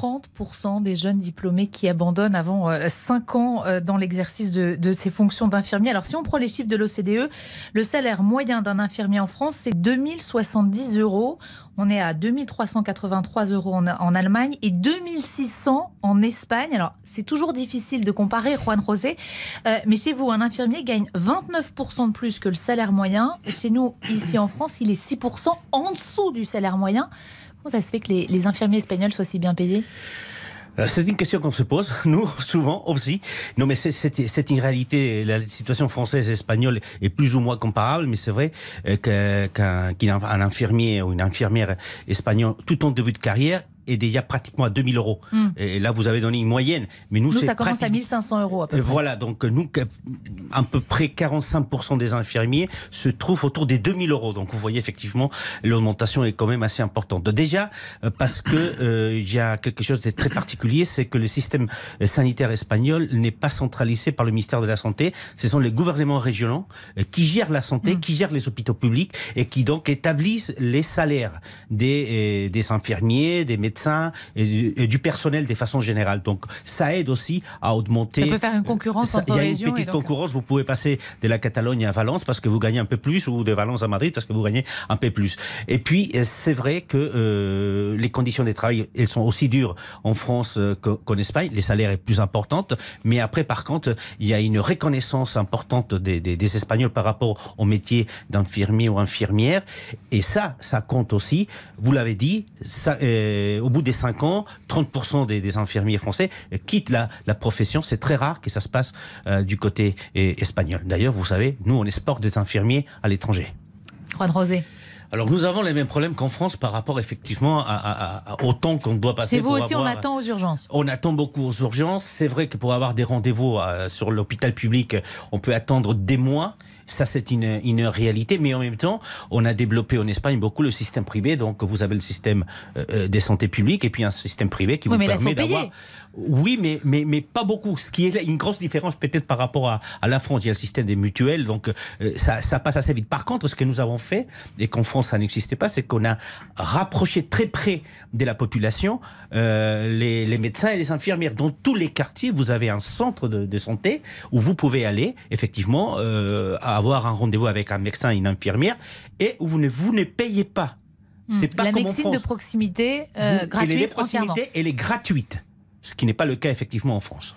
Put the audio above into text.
30% des jeunes diplômés qui abandonnent avant 5 ans dans l'exercice de ces fonctions d'infirmier. Alors si on prend les chiffres de l'OCDE, le salaire moyen d'un infirmier en France, c'est 2070 €. On est à 2383 € en Allemagne et 2600 en Espagne. Alors c'est toujours difficile de comparer, Juan José, mais chez vous, un infirmier gagne 29% de plus que le salaire moyen. Et chez nous, ici en France, il est 6% en dessous du salaire moyen. Comment ça se fait que les infirmiers espagnols soient si bien payés ? C'est une question qu'on se pose, nous, souvent aussi. Non, mais c'est une réalité. La situation française et espagnole est plus ou moins comparable, mais c'est vrai qu'un infirmier ou une infirmière espagnole, tout en début de carrière, est déjà pratiquement à 2000 €. Et là, vous avez donné une moyenne. Mais nous ça commence à 1500 € à peu près. Voilà, donc nous, à peu près 45% des infirmiers se trouvent autour des 2000 €. Donc vous voyez effectivement, l'augmentation est quand même assez importante. Déjà, parce que il y a quelque chose de très particulier, c'est que le système sanitaire espagnol n'est pas centralisé par le ministère de la Santé. Ce sont les gouvernements régionaux qui gèrent la santé, qui gèrent les hôpitaux publics et qui donc établissent les salaires des infirmiers, des médecins et du personnel de façon générale. Donc ça aide aussi à augmenter. Ça peut faire une concurrence entre régions. Il y a une petite concurrence. Vous pouvez passer de la Catalogne à Valence parce que vous gagnez un peu plus, ou de Valence à Madrid parce que vous gagnez un peu plus. Et puis c'est vrai que les conditions de travail, elles sont aussi dures en France qu'en Espagne. Les salaires sont plus importants, mais après par contre il y a une reconnaissance importante des Espagnols par rapport au métier d'infirmier ou infirmière. Et ça compte aussi. Vous l'avez dit, ça, au bout des 5 ans, 30% des infirmiers français quittent la profession. C'est très rare que ça se passe du côté espagnol. D'ailleurs, vous savez, nous, on exporte des infirmiers à l'étranger. Juan José. Alors, nous avons les mêmes problèmes qu'en France par rapport, effectivement, au temps qu'on doit passer. C'est vous aussi, on attend aux urgences. On attend beaucoup aux urgences. C'est vrai que pour avoir des rendez-vous sur l'hôpital public, on peut attendre des mois. Ça, c'est une réalité, mais en même temps, on a développé en Espagne beaucoup le système privé. Donc, vous avez le système de santé publique et puis un système privé qui vous permet d'avoir. Oui, mais pas beaucoup. Ce qui est une grosse différence peut-être par rapport à la France. Il y a le système des mutuelles, donc ça passe assez vite. Par contre, ce que nous avons fait, et qu'en France ça n'existait pas, c'est qu'on a rapproché très près de la population les médecins et les infirmières. Dans tous les quartiers, vous avez un centre de santé où vous pouvez aller, effectivement, avoir un rendez-vous avec un médecin et une infirmière, et où vous ne payez pas. C'est pas la comme médecine en France. de proximité gratuite entièrement. Elle est gratuite, ce qui n'est pas le cas effectivement en France.